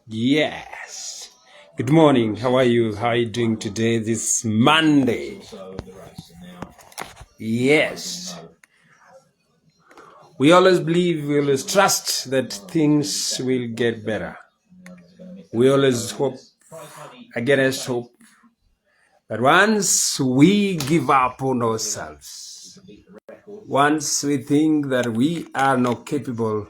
Yes. Good morning. How are you? How are you doing today, this Monday? Yes. We always believe, we always trust that things will get better. We always hope, against hope, that once we give up on ourselves, once we think that we are not capable,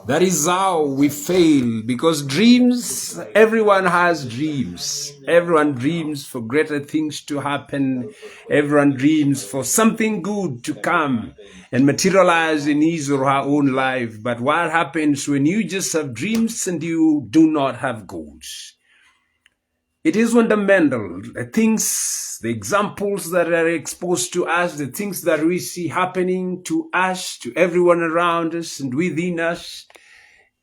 that is how we fail, because dreams, everyone has dreams. Everyone dreams for greater things to happen. Everyone dreams for something good to come and materialize in his or her own life. But what happens when you just have dreams and you do not have goals? It is fundamental. The things, the examples that are exposed to us, the things that we see happening to us, to everyone around us and within us,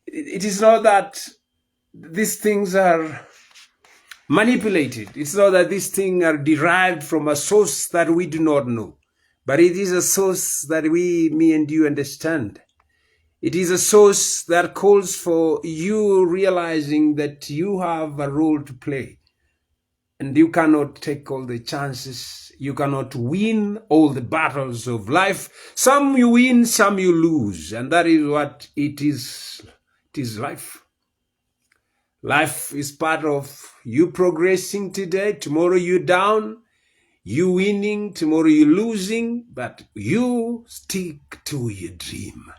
it is not that these things are manipulated. It's not that these things are derived from a source that we do not know, but it is a source that me and you understand. It is a source that calls for you realizing that you have a role to play and you cannot take all the chances. You cannot win all the battles of life. Some you win, some you lose. And that is what it is. It is life. Life is part of you progressing today. Tomorrow you're down, you winning, tomorrow you're losing, but you stick to your dream.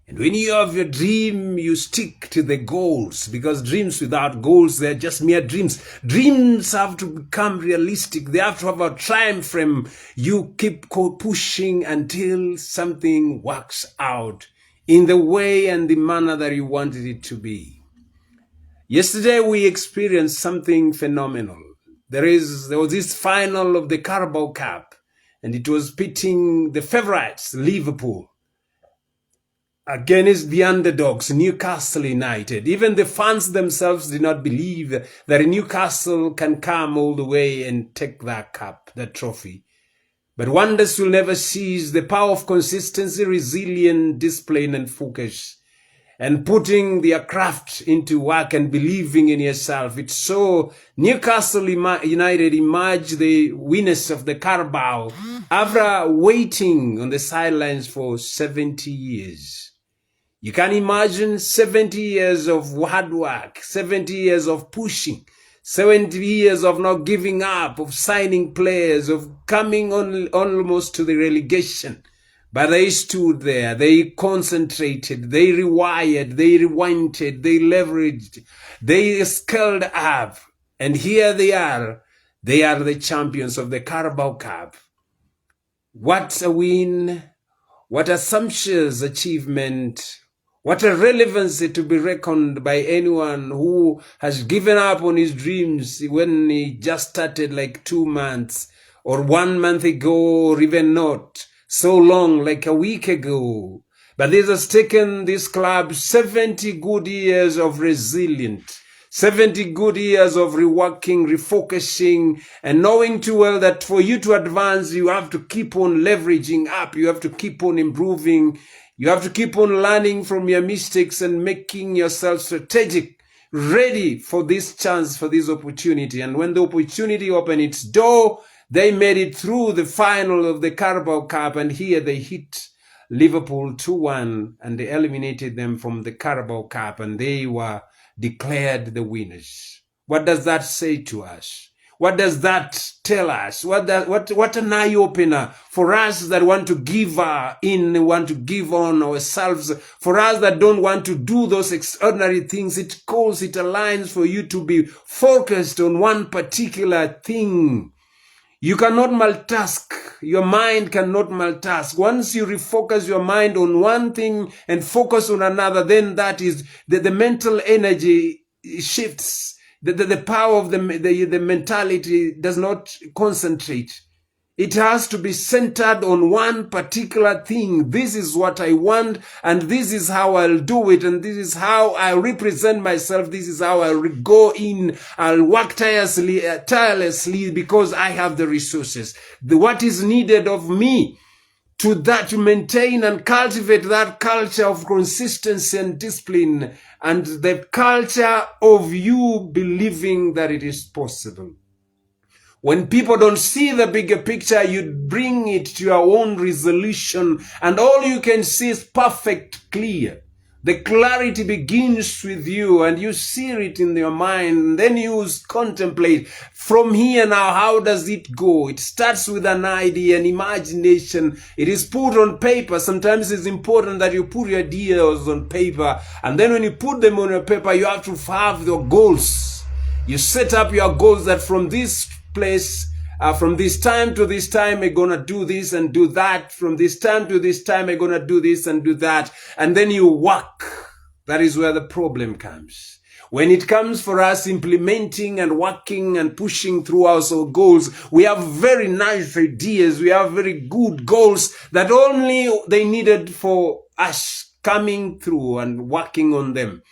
And when you have your dream, you stick to the goals, because dreams without goals, they're just mere dreams. Dreams have to become realistic. They have to have a time frame. You keep pushing until something works out in the way and the manner that you wanted it to be. Yesterday we experienced something phenomenal. There was this final of the Carabao Cup, and it was pitting the favorites, Liverpool, against the underdogs, Newcastle United. Even the fans themselves did not believe that Newcastle can come all the way and take that cup, that trophy. But wonders will never cease. The power of consistency, resilience, discipline, and focus, and putting their craft into work and believing in yourself. It's so Newcastle United emerged the winners of the Carabao after waiting on the sidelines for 70 years. You can imagine 70 years of hard work, 70 years of pushing, 70 years of not giving up, of signing players, of coming on almost to the relegation. But they stood there, they concentrated, they rewired, they rewinded, they leveraged, they scaled up. And here they are the champions of the Carabao Cup. What a win, what a sumptuous achievement, what a relevancy to be reckoned by anyone who has given up on his dreams when he just started like 2 months or 1 month ago, or even not so long, like a week ago. But this has taken this club 70 good years of resilience, 70 good years of reworking, refocusing, and knowing too well that for you to advance, you have to keep on leveraging up. You have to keep on improving. You have to keep on learning from your mistakes and making yourself strategic, ready for this chance, for this opportunity. And when the opportunity opened its door, they made it through the final of the Carabao Cup, and here they hit Liverpool 2-1, and they eliminated them from the Carabao Cup, and they were declared the winners. What does that say to us? What does that tell us? What an eye-opener for us that want to give in, want to give on ourselves, for us that don't want to do those extraordinary things. It calls, it aligns for you to be focused on one particular thing. You cannot multitask. Your mind cannot multitask. Once you refocus your mind on one thing and focus on another, then that is the mental energy shifts. The power of the mentality does not concentrate. It has to be centered on one particular thing. This is what I want, and this is how I'll do it, and this is how I represent myself. This is how I'll go in. I'll work tirelessly because I have the resources. What is needed of me to maintain and cultivate that culture of consistency and discipline, and the culture of you believing that it is possible. When people don't see the bigger picture, you bring it to your own resolution, and all you can see is perfect, clear. The clarity begins with you, and you see it in your mind, and then you contemplate, from here now, how does it go? It starts with an idea, an imagination. It is put on paper. Sometimes it's important that you put your ideas on paper, and then when you put them on your paper, you have to have your goals. You set up your goals that from this place, from this time to this time, I'm gonna do this and do that. From this time to this time, I'm gonna do this and do that. And then you work. That is where the problem comes. When it comes for us implementing and working and pushing through our goals, we have very nice ideas. We have very good goals that only they needed for us coming through and working on them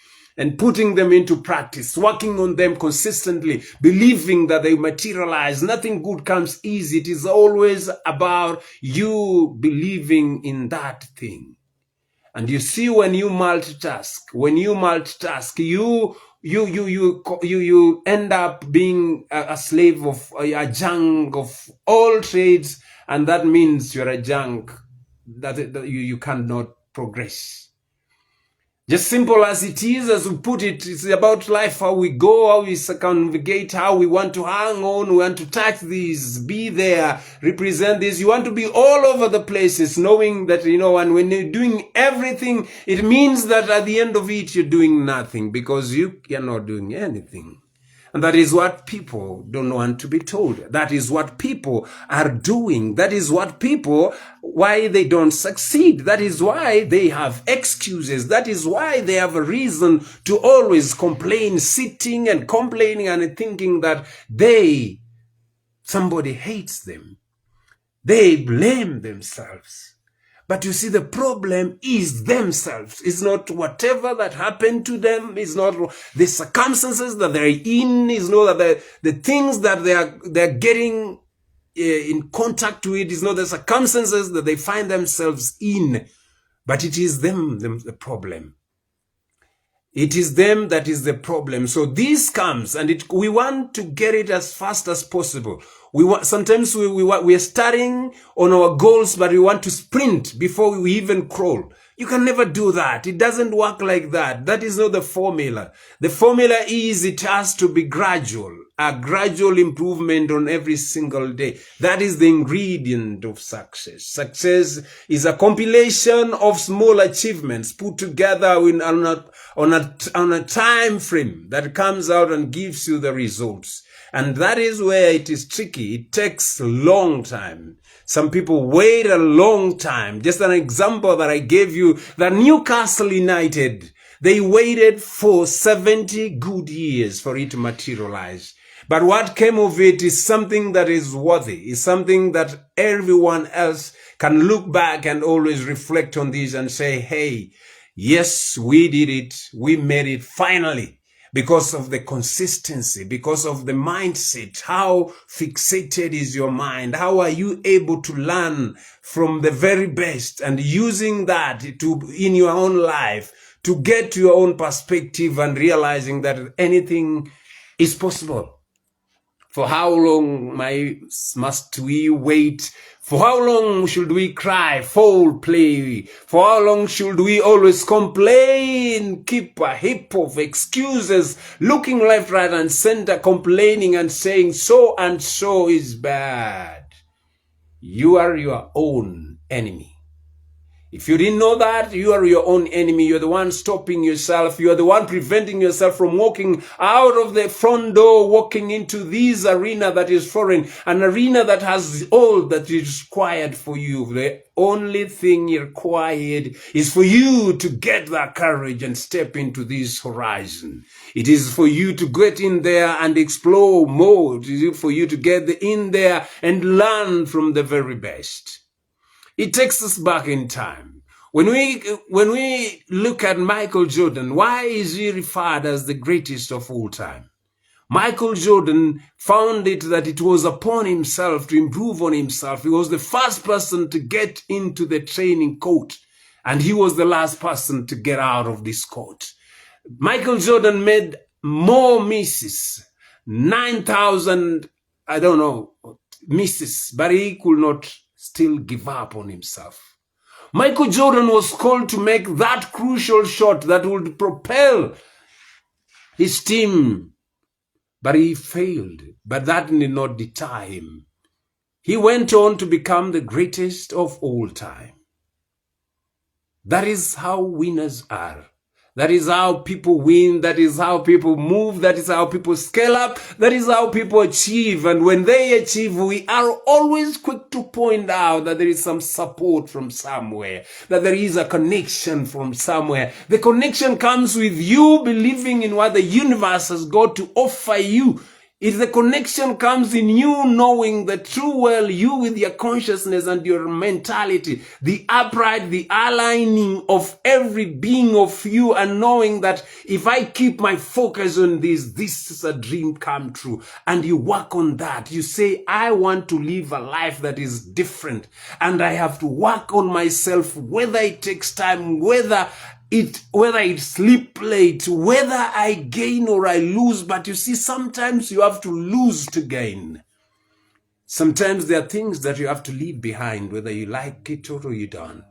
and putting them into practice, working on them consistently, believing that they materialize. Nothing good comes easy. It is always about you believing in that thing. And you see, when you multitask, you end up being a slave of a junk of all trades, and that means you're a junk that you cannot progress. Just simple as it is, as we put it, it's about life, how we go, how we circumnavigate, how we want to hang on, we want to touch this, be there, represent this. You want to be all over the places, knowing that, and when you're doing everything, it means that at the end of it, you're doing nothing, because you're not doing anything. And that is what people don't want to be told. That is what people are doing. That is what people, why they don't succeed. That is why they have excuses. That is why they have a reason to always complain, sitting and complaining and thinking that somebody hates them. They blame themselves. But you see, the problem is themselves. It's not whatever that happened to them. It's not the circumstances that they're in. It's not that the things that they're getting in contact with. It's not the circumstances that they find themselves in. But it is them the problem. It is them that is the problem. So this comes, and we want to get it as fast as possible. Sometimes we are starting on our goals, but we want to sprint before we even crawl. You can never do that. It doesn't work like that. That is not the formula. The formula is it has to be gradual, a gradual improvement on every single day. That is the ingredient of success. Success is a compilation of small achievements put together on a time frame that comes out and gives you the results. And that is where it is tricky. It takes a long time. Some people wait a long time. Just an example that I gave you, the Newcastle United, they waited for 70 good years for it to materialize. But what came of it is something that is worthy, is something that everyone else can look back and always reflect on this and say, hey, yes, we did it. We made it finally. Because of the consistency, because of the mindset. How fixated is your mind? How are you able to learn from the very best and using that in your own life to get to your own perspective and realizing that anything is possible? For how long must we wait? For how long should we cry, foul play? For how long should we always complain, keep a heap of excuses, looking left, right, and center, complaining and saying so and so is bad? You are your own enemy. If you didn't know that, you are your own enemy. You're the one stopping yourself. You are the one preventing yourself from walking out of the front door, walking into this arena that is foreign, an arena that has all that is required for you. The only thing required is for you to get that courage and step into this horizon. It is for you to get in there and explore more. It is for you to get in there and learn from the very best. It takes us back in time. When we look at Michael Jordan, why is he referred as the greatest of all time? Michael Jordan found that it was upon himself to improve on himself. He was the first person to get into the training court, and he was the last person to get out of this court. Michael Jordan made more misses, 9,000, I don't know, misses, but he could not still give up on himself. Michael Jordan was called to make that crucial shot that would propel his team, but he failed. But that did not deter him. He went on to become the greatest of all time. That is how winners are. That is how people win. That is how people move. That is how people scale up. That is how people achieve. And when they achieve, we are always quick to point out that there is some support from somewhere, that there is a connection from somewhere. The connection comes with you believing in what the universe has got to offer you. If the connection comes in you knowing the true well, you with your consciousness and your mentality, the upright, the aligning of every being of you, and knowing that if I keep my focus on this is a dream come true. And you work on that. You say, I want to live a life that is different. And I have to work on myself, whether it takes time, whether it's sleep late, whether I gain or I lose. But you see, sometimes you have to lose to gain. Sometimes there are things that you have to leave behind, whether you like it or you don't.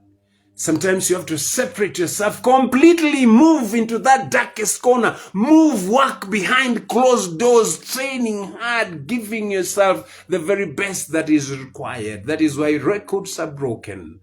Sometimes you have to separate yourself completely, move into that darkest corner, work behind closed doors, training hard, giving yourself the very best that is required. That is why records are broken.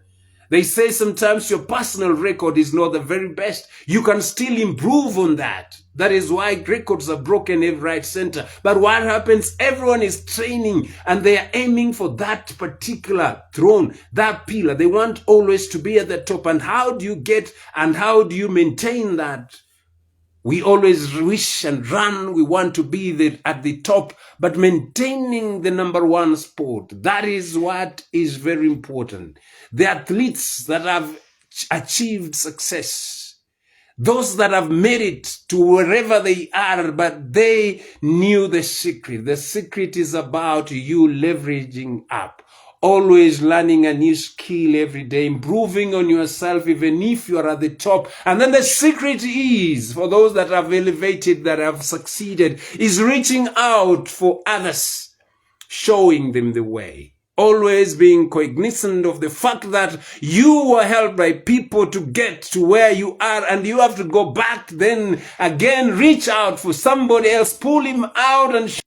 They say sometimes your personal record is not the very best. You can still improve on that. That is why records are broken every right center. But what happens? Everyone is training and they are aiming for that particular throne, that pillar. They want always to be at the top. And how do you get and how do you maintain that? We always wish and run. We want to be at the top, but maintaining the number one spot, that is what is very important. The athletes that have achieved success, those that have made it to wherever they are, but they knew the secret. The secret is about you leveraging up. Always learning a new skill every day, improving on yourself even if you are at the top. And then the secret is, for those that have elevated, that have succeeded, is reaching out for others, showing them the way. Always being cognizant of the fact that you were helped by people to get to where you are, and you have to go back then again, reach out for somebody else, pull him out and